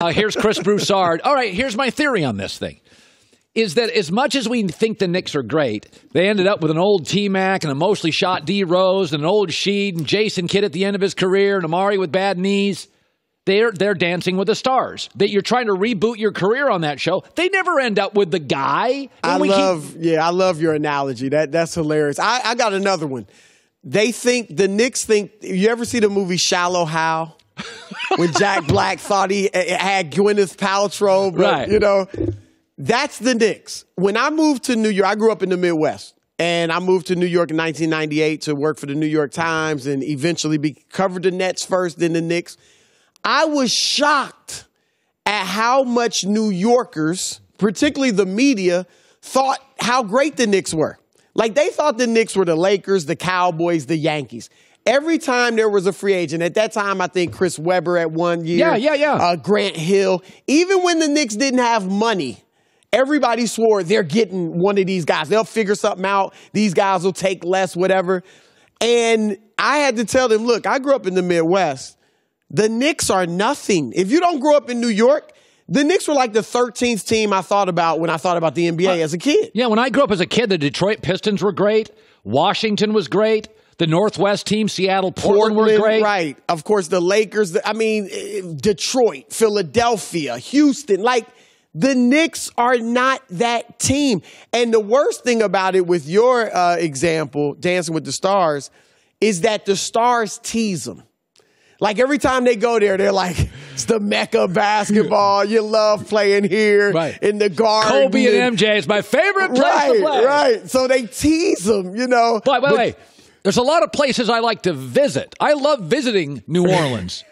Here's Chris Broussard. All right, here's my theory on this thing. Is that as much as we think the Knicks are great, they ended up with an old T-Mac and a mostly shot D. Rose and an old Sheed and Jason Kidd at the end of his career and Amari with bad knees. They're dancing with the stars. That you're trying to reboot your career on that show. They never end up with the guy. I love your analogy. That's hilarious. I got another one. The Knicks think, you ever see the movie Shallow Hal? When Jack Black thought he had Gwyneth Paltrow, but, right. That's the Knicks. When I moved to New York, I grew up in the Midwest, and I moved to New York in 1998 to work for the New York Times and eventually covered the Nets first, then the Knicks. I was shocked at how much New Yorkers, particularly the media, thought how great the Knicks were. Like, they thought the Knicks were the Lakers, the Cowboys, the Yankees. Every time there was a free agent, at that time, I think Chris Webber at 1 year. Yeah. Grant Hill. Even when the Knicks didn't have money, everybody swore they're getting one of these guys. They'll figure something out. These guys will take less, whatever. And I had to tell them, look, I grew up in the Midwest. The Knicks are nothing. If you don't grow up in New York, the Knicks were like the 13th team I thought about when I thought about the NBA as a kid. Yeah, when I grew up as a kid, the Detroit Pistons were great. Washington was great. The Northwest team, Seattle, Portland were great. Right. Of course, the Lakers. Detroit, Philadelphia, Houston. Like, the Knicks are not that team. And the worst thing about it with your example, Dancing with the Stars, is that the Stars tease them. Like, every time they go there, they're like, it's the Mecca of basketball. You love playing here in the Garden. Kobe and MJ is my favorite place to play. Right. So they tease them, Wait. There's a lot of places I like to visit. I love visiting New Orleans.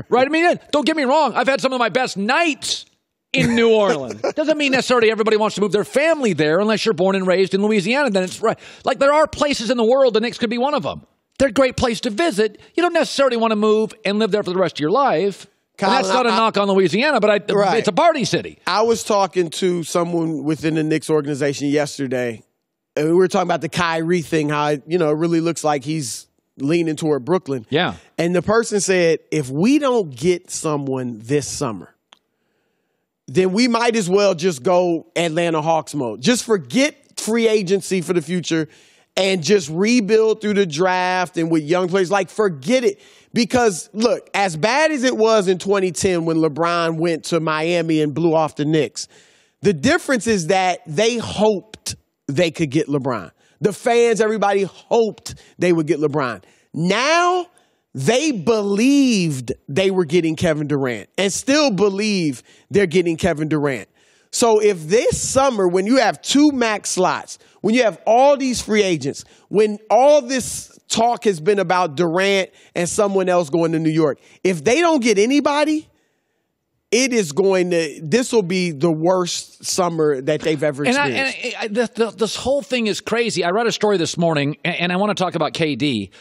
Right? I mean, don't get me wrong. I've had some of my best nights in New Orleans. Doesn't mean necessarily everybody wants to move their family there unless you're born and raised in Louisiana. Then it's right. Like, there are places in the world, the Knicks could be one of them. They're a great place to visit. You don't necessarily want to move and live there for the rest of your life. Colin, and that's not a knock on Louisiana, but it's a party city. I was talking to someone within the Knicks organization yesterday. And we were talking about the Kyrie thing, how it really looks like he's leaning toward Brooklyn. Yeah. And the person said, if we don't get someone this summer, then we might as well just go Atlanta Hawks mode. Just forget free agency for the future and just rebuild through the draft and with young players. Like, forget it. Because, look, as bad as it was in 2010 when LeBron went to Miami and blew off the Knicks, the difference is that they hoped they could get LeBron. The fans, everybody hoped they would get LeBron. Now, they believed they were getting Kevin Durant and still believe they're getting Kevin Durant. So if this summer, when you have 2 max slots, when you have all these free agents, when all this talk has been about Durant and someone else going to New York, if they don't get anybody, this will be the worst summer that they've ever experienced. This whole thing is crazy. I read a story this morning, and I want to talk about KD.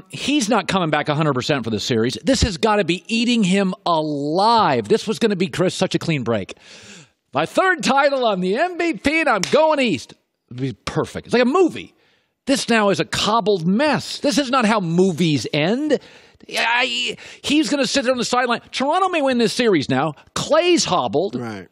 He's not coming back 100% for the series. This has got to be eating him alive. This was going to be, Chris, such a clean break. My 3rd title, I'm the MVP, and I'm going east. It'd be perfect. It's like a movie. This now is a cobbled mess. This is not how movies end. He's going to sit there on the sideline. Toronto may win this series now. Clay's hobbled. Right.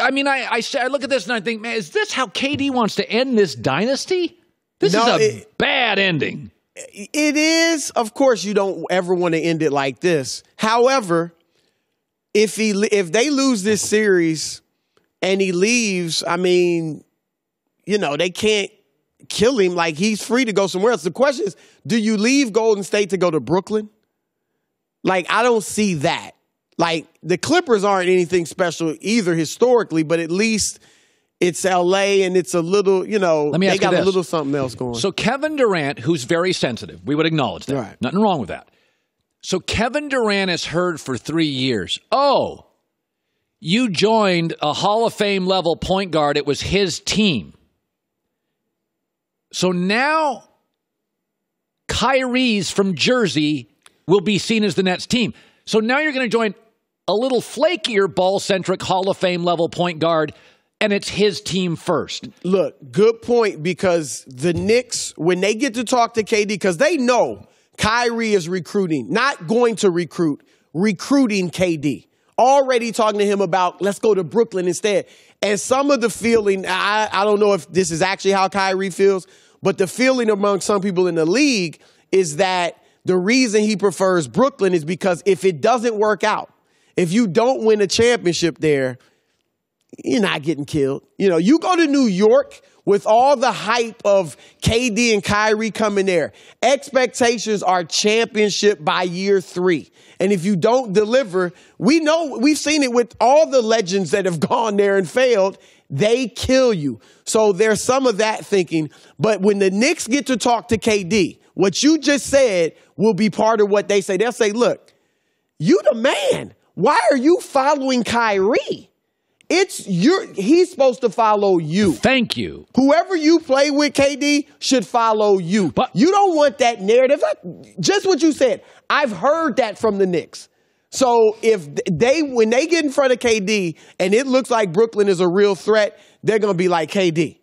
I mean, I look at this and I think, man, is this how KD wants to end this dynasty? This is a bad ending. It is. Of course, you don't ever want to end it like this. However, if they lose this series and he leaves, I mean, they can't kill him. Like, he's free to go somewhere else. The question is, do you leave Golden State to go to Brooklyn? Like, I don't see that. Like, the Clippers aren't anything special either historically, but at least it's L.A. and it's a little, they got a little something else going. So Kevin Durant, who's very sensitive, we would acknowledge that. Right. Nothing wrong with that. So Kevin Durant has heard for 3 years, oh, you joined a Hall of Fame level point guard. It was his team. So now Kyrie's from Jersey will be seen as the Nets team. So now you're going to join a little flakier ball-centric Hall of Fame level point guard, and it's his team first. Look, good point, because the Knicks, when they get to talk to KD, because they know Kyrie is recruiting, not going to recruiting KD. already talking to him about, let's go to Brooklyn instead. And some of the feeling, I don't know if this is actually how Kyrie feels, but the feeling among some people in the league is that the reason he prefers Brooklyn is because if it doesn't work out, if you don't win a championship there, you're not getting killed. You know, you go to New York with all the hype of KD and Kyrie coming there. Expectations are championship by year 3. And if you don't deliver, we know, we've seen it with all the legends that have gone there and failed. They kill you. So there's some of that thinking. But when the Knicks get to talk to KD, what you just said will be part of what they say. They'll say, look, you the man. Why are you following Kyrie? He's supposed to follow you. Thank you. Whoever you play with, KD, should follow you. But you don't want that narrative. Just what you said. I've heard that from the Knicks. So when they get in front of KD and it looks like Brooklyn is a real threat, they're going to be like, KD,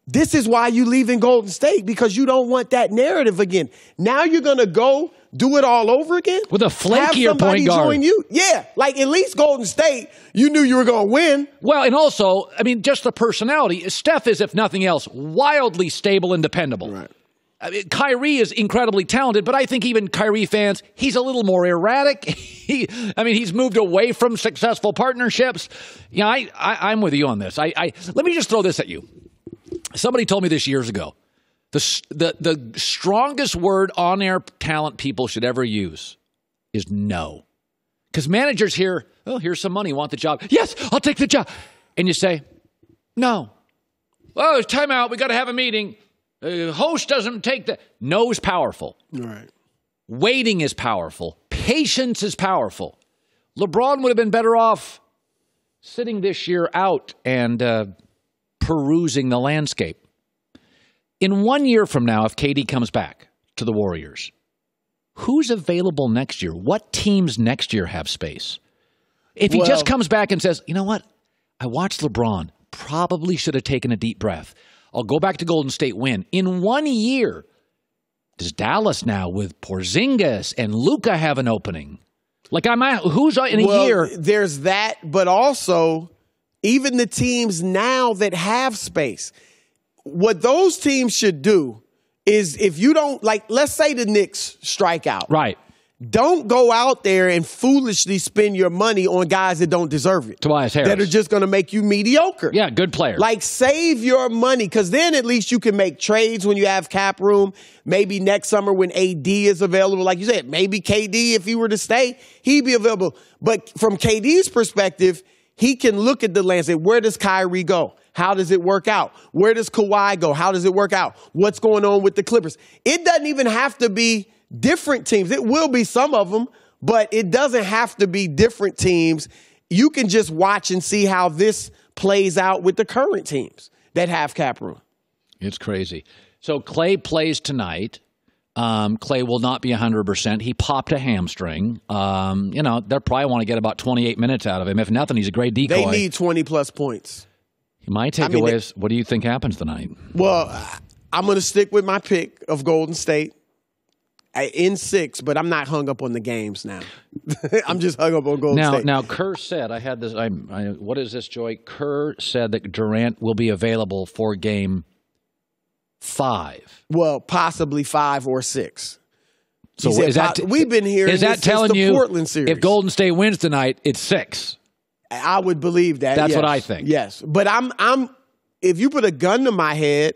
this is why you leave in Golden State, because you don't want that narrative again. Now you're going to go do it all over again? With a flakier Have somebody point guard. join you? Yeah, like at least Golden State, you knew you were going to win. Well, and also, I mean, just the personality. Steph is, if nothing else, wildly stable and dependable. Right. I mean, Kyrie is incredibly talented, but I think even Kyrie fans, he's a little more erratic. He's moved away from successful partnerships. You know, I'm with you on this. Let me just throw this at you. Somebody told me this years ago. The strongest word on-air talent people should ever use is no. Because managers hear, oh, here's some money, want the job. Yes, I'll take the job. And you say, no. Oh, it's time out. We got to have a meeting. Host doesn't take the... No is powerful. All right. Waiting is powerful. Patience is powerful. LeBron would have been better off sitting this year out and perusing the landscape. In 1 year from now, if KD comes back to the Warriors, who's available next year? What teams next year have space? If he just comes back and says, you know what? I watched LeBron. Probably should have taken a deep breath. I'll go back to Golden State, win. In 1 year, does Dallas now with Porzingis and Luka have an opening? Like, who's in a year? There's that, but also even the teams now that have space. What those teams should do is, if you don't, like, let's say the Knicks strike out. Right. Don't go out there and foolishly spend your money on guys that don't deserve it. Tobias Harris. That are just going to make you mediocre. Yeah, good player. Like, save your money, because then at least you can make trades when you have cap room. Maybe next summer when AD is available, like you said, maybe KD, if he were to stay, he'd be available. But from KD's perspective, he can look at the landscape. Where does Kyrie go? How does it work out? Where does Kawhi go? How does it work out? What's going on with the Clippers? It doesn't even have to be different teams. It will be some of them, but it doesn't have to be different teams. You can just watch and see how this plays out with the current teams that have cap room. It's crazy. So Clay plays tonight. Clay will not be 100%. He popped a hamstring. They'll probably want to get about 28 minutes out of him. If nothing, he's a great decoy. They need 20-plus points. My takeaway is, what do you think happens tonight? Well, I'm going to stick with my pick of Golden State in 6, but I'm not hung up on the games now. I'm just hung up on Golden State. Now, Kerr said, I had this, what is this, Joy? Kerr said that Durant will be available for game 5. Well, possibly 5 or 6. So is that we've been hearing is that this telling since the you Portland series. If Golden State wins tonight, it's 6? I would believe that. That's yes. what I think. Yes, but I'm. If you put a gun to my head,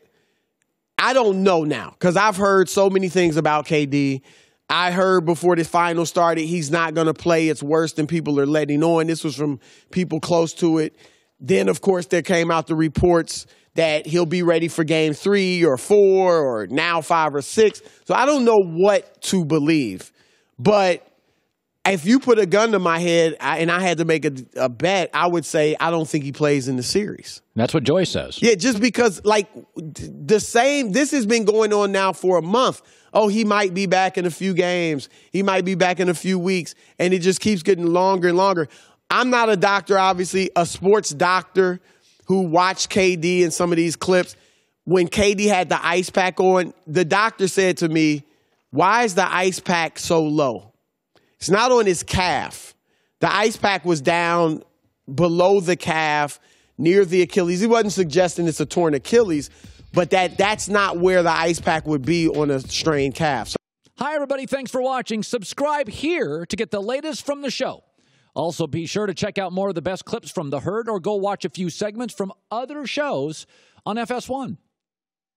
I don't know now, because I've heard so many things about KD. I heard before the final started, he's not going to play. It's worse than people are letting on. This was from people close to it. Then, of course, there came out the reports that he'll be ready for game 3 or 4 or now 5 or 6. So I don't know what to believe. But if you put a gun to my head and I had to make a bet, I would say I don't think he plays in the series. That's what Joy says. Yeah, just because, like, this has been going on now for a month. Oh, he might be back in a few games. He might be back in a few weeks. And it just keeps getting longer and longer. I'm not a doctor, obviously, a sports doctor who watched KD in some of these clips. When KD had the ice pack on, the doctor said to me, why is the ice pack so low? It's not on his calf. The ice pack was down below the calf, near the Achilles. He wasn't suggesting it's a torn Achilles, but that's not where the ice pack would be on a strained calf. Hi, everybody. Thanks for watching. Subscribe here to get the latest from the show. Also, be sure to check out more of the best clips from The Herd or go watch a few segments from other shows on FS1.